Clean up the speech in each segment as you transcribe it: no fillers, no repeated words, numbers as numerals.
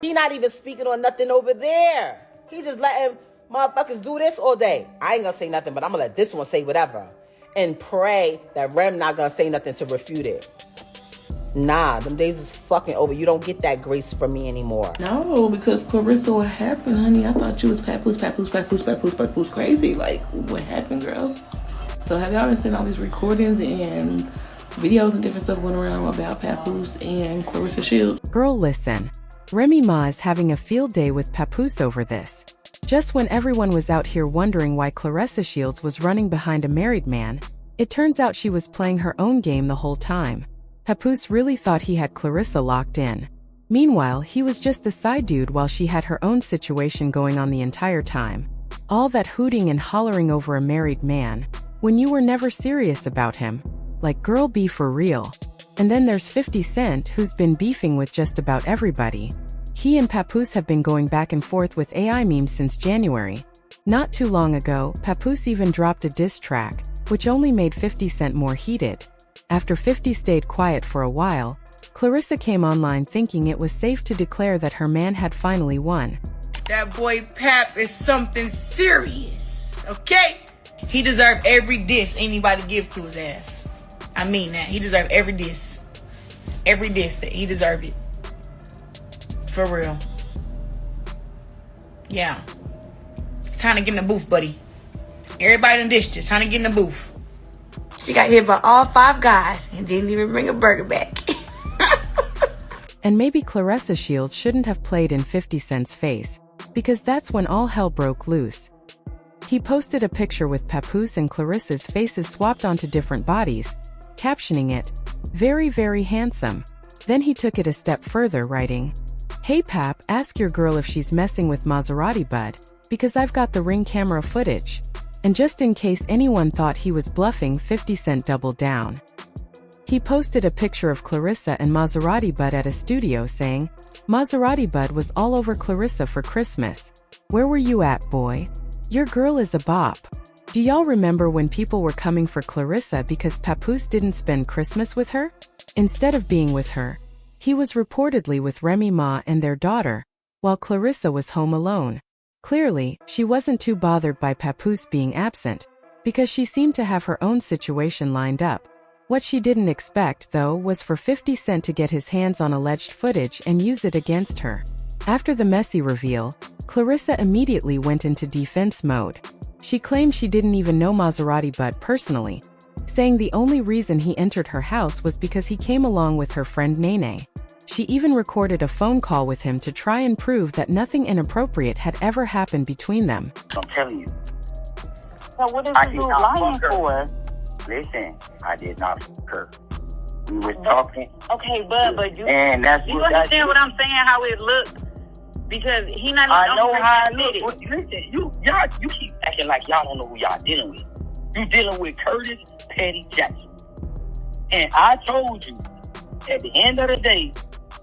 He not even speaking on nothing over there. He just letting motherfuckers do this all day. I ain't gonna say nothing, but I'm gonna let this one say whatever. And pray that Rem not gonna say nothing to refute it. Nah, them days is fucking over. You don't get that grace from me anymore. No, because Claressa, what happened, honey? I thought you was papoose crazy. Like, what happened, girl? So have y'all been seeing all these recordings and videos and different stuff going around about Papoose and Claressa Shields? Girl, listen. Remy Ma is having a field day with Papoose over this. Just when everyone was out here wondering why Claressa Shields was running behind a married man, it turns out she was playing her own game the whole time. Papoose really thought he had Claressa locked in. Meanwhile, he was just the side dude while she had her own situation going on the entire time. All that hooting and hollering over a married man, when you were never serious about him. Like, girl, be for real. And then there's 50 Cent, who's been beefing with just about everybody. He and Papoose have been going back and forth with AI memes since January. Not too long ago, Papoose even dropped a diss track, which only made 50 Cent more heated. After 50 stayed quiet for a while, Claressa came online thinking it was safe to declare that her man had finally won. That boy Pap is something serious, okay? He deserved every diss anybody gives to his ass. I mean that. He deserved every diss. Every diss, that he deserved it. For real. Yeah. It's time to get in the booth, buddy. Everybody done dissed you. It's time to get in the booth. She got hit by all 5 guys and didn't even bring a burger back. And maybe Claressa Shields shouldn't have played in 50 Cent's face, because that's when all hell broke loose. He posted a picture with Papoose and Claressa's faces swapped onto different bodies, captioning it, "Very, very handsome." Then he took it a step further, writing, "Hey Pap, ask your girl if she's messing with Maserati Bud, because I've got the Ring camera footage." And just in case anyone thought he was bluffing, 50 Cent doubled down. He posted a picture of Claressa and Maserati Bud at a studio saying, "Maserati Bud was all over Claressa for Christmas. Where were you at, boy? Your girl is a bop." Do y'all remember when people were coming for Claressa because Papoose didn't spend Christmas with her? Instead of being with her, he was reportedly with Remy Ma and their daughter, while Claressa was home alone. Clearly, she wasn't too bothered by Papoose being absent, because she seemed to have her own situation lined up. What she didn't expect, though, was for 50 Cent to get his hands on alleged footage and use it against her. After the messy reveal, Claressa immediately went into defense mode. She claimed she didn't even know Maserati Bud personally, saying the only reason he entered her house was because he came along with her friend Nene. She even recorded a phone call with him to try and prove that nothing inappropriate had ever happened between them. I'm telling you. So what is this dude lying for? Listen, I did not fuck her. We were talking. Okay, but you, and that's you what understand what I'm saying, how it looked? Because he not even I know how it admit look. Listen, you keep acting like y'all don't know who y'all dealing with. You dealing with Curtis Petty Jackson. And I told you, at the end of the day,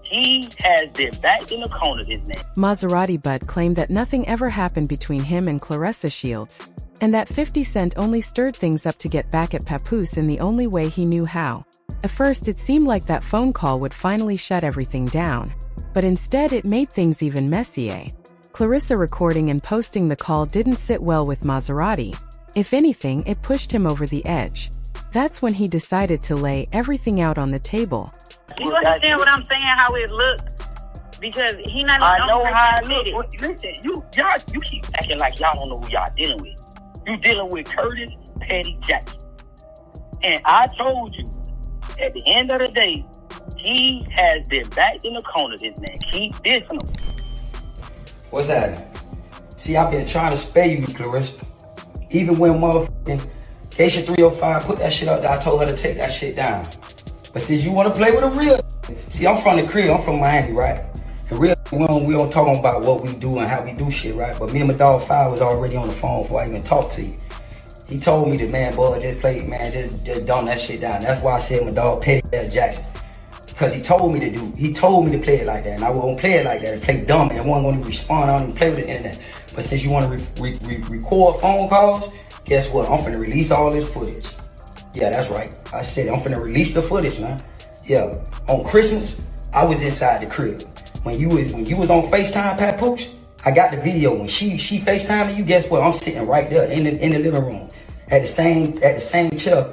he has been backed in the corner, his name. Maserati Bud claimed that nothing ever happened between him and Claressa Shields, and that 50 Cent only stirred things up to get back at Papoose in the only way he knew how. At first, it seemed like that phone call would finally shut everything down, but instead it made things even messier. Claressa recording and posting the call didn't sit well with Maserati. If anything, it pushed him over the edge. That's when he decided to lay everything out on the table. You understand what I'm saying, how it looked? Because he not even I know how it admit look. Listen, you keep acting like y'all don't know who y'all dealing with. You dealing with Curtis Petty Jackson. And I told you, at the end of the day, he has been backed in the corner, this man. Keep dissing him. What's happening? See, I've been trying to spare you, Claressa. Even when motherfucking Aisha 305 put that shit up there, I told her to take that shit down. But since you want to play with a real, see, I'm from the crib, I'm from Miami, right? And real, we don't talk about what we do and how we do shit, right? But me and my dog Five was already on the phone before I even talked to you. He told me that, man, boy, just play, man, just dumb that shit down. That's why I said my dog Petty Jackson. Because he told me to play it like that, and I wasn't gonna play it like that and play dumb and wasn't gonna respond, I don't even play with the internet. But since you wanna record phone calls, guess what? I'm finna release all this footage. Yeah, that's right. I said I'm finna release the footage, man. Yeah, on Christmas, I was inside the crib. when you was on FaceTime, Papoose, I got the video. When she FaceTiming you, guess what? I'm sitting right there in the living room at the same chair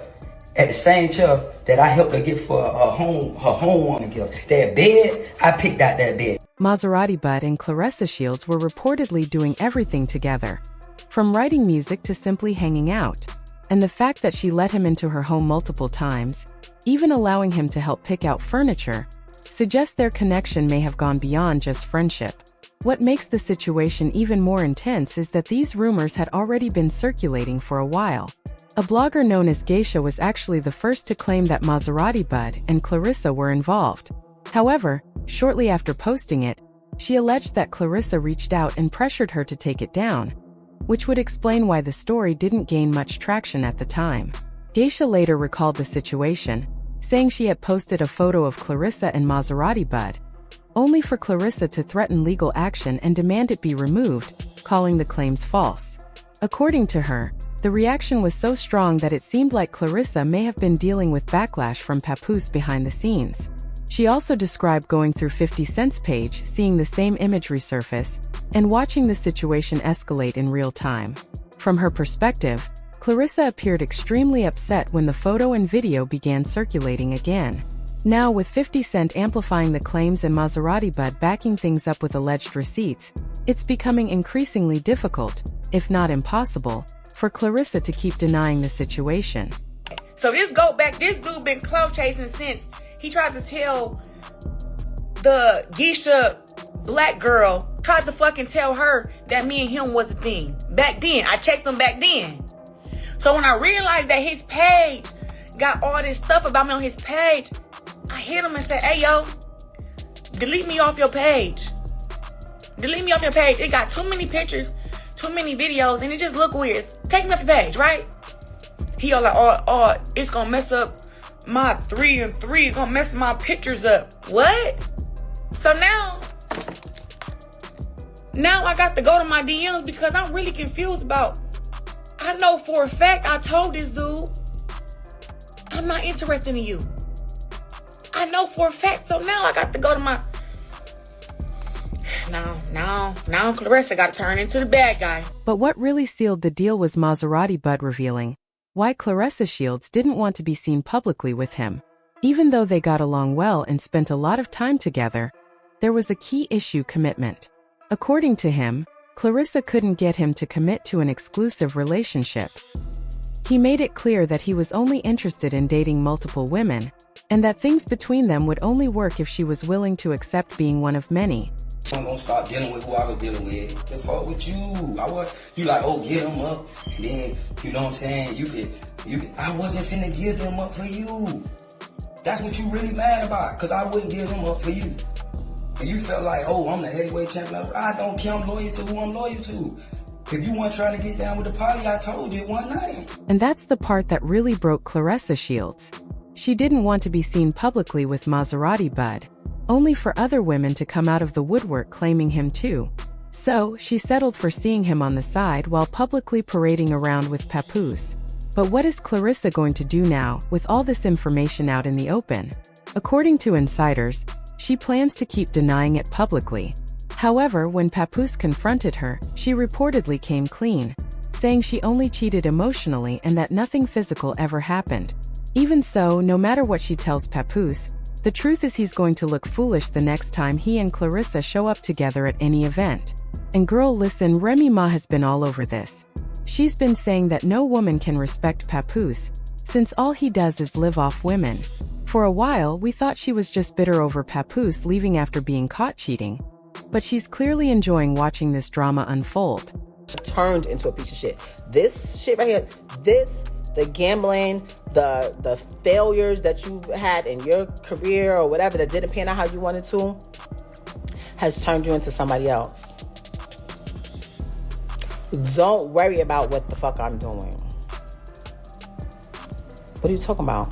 that I helped her get for her homewarming gift. That bed, I picked out that bed. Maserati Bud and Claressa Shields were reportedly doing everything together, from writing music to simply hanging out. And the fact that she let him into her home multiple times, even allowing him to help pick out furniture, suggests their connection may have gone beyond just friendship. What makes the situation even more intense is that these rumors had already been circulating for a while. A blogger known as Geisha was actually the first to claim that Maserati Bud and Claressa were involved. However, shortly after posting it, she alleged that Claressa reached out and pressured her to take it down, which would explain why the story didn't gain much traction at the time. Geisha later recalled the situation, saying she had posted a photo of Claressa and Maserati Bud, only for Claressa to threaten legal action and demand it be removed, calling the claims false. According to her, the reaction was so strong that it seemed like Claressa may have been dealing with backlash from Papoose behind the scenes. She also described going through 50 Cent's page, seeing the same image resurface, and watching the situation escalate in real time. From her perspective, Claressa appeared extremely upset when the photo and video began circulating again. Now, with 50 Cent amplifying the claims and Maserati Bud backing things up with alleged receipts, it's becoming increasingly difficult, if not impossible, for Claressa to keep denying the situation. So this dude been clout chasing since he tried to tell the Geisha black girl, tried to fucking tell her that me and him was a thing. Back then, I checked him back then. So when I realized that his page got all this stuff about me on his page, I hit him and said, hey, yo, delete me off your page. Delete me off your page. It got too many pictures, too many videos, and it just look weird. Take me off your page, right? He all like, oh, it's gonna mess up my 3 and 3. It's gonna mess my pictures up. What? So now I got to go to my DMs because I'm really confused about, I know for a fact I told this dude, I'm not interested in you. I know for a fact. So now I got to go to my... Now Claressa got to turn into the bad guy. But what really sealed the deal was Maserati Bud revealing why Claressa Shields didn't want to be seen publicly with him. Even though they got along well and spent a lot of time together, there was a key issue: commitment. According to him, Claressa couldn't get him to commit to an exclusive relationship. He made it clear that he was only interested in dating multiple women, and that things between them would only work if she was willing to accept being one of many. I'm gonna start dealing with who I was dealing with. The fuck with you. You like, oh, get them up. And then, you know what I'm saying? I wasn't finna give them up for you. That's what you really mad about, because I wouldn't give them up for you. And you felt like, oh, I'm the heavyweight champion. I don't care, I'm loyal to who I'm loyal to. If you weren't trying to get down with the party, I told you one night. And that's the part that really broke Claressa Shields. She didn't want to be seen publicly with Maserati Bud, only for other women to come out of the woodwork claiming him too. So, she settled for seeing him on the side while publicly parading around with Papoose. But what is Claressa going to do now, with all this information out in the open? According to insiders, she plans to keep denying it publicly. However, when Papoose confronted her, she reportedly came clean, saying she only cheated emotionally and that nothing physical ever happened. Even so, no matter what she tells Papoose, the truth is he's going to look foolish the next time he and Claressa show up together at any event. And girl, listen, Remy Ma has been all over this. She's been saying that no woman can respect Papoose, since all he does is live off women. For a while, we thought she was just bitter over Papoose leaving after being caught cheating. But she's clearly enjoying watching this drama unfold. Turned into a piece of shit. This shit right here, the gambling, the failures that you've had in your career or whatever that didn't pan out how you wanted to, has turned you into somebody else. Don't worry about what the fuck I'm doing. What are you talking about?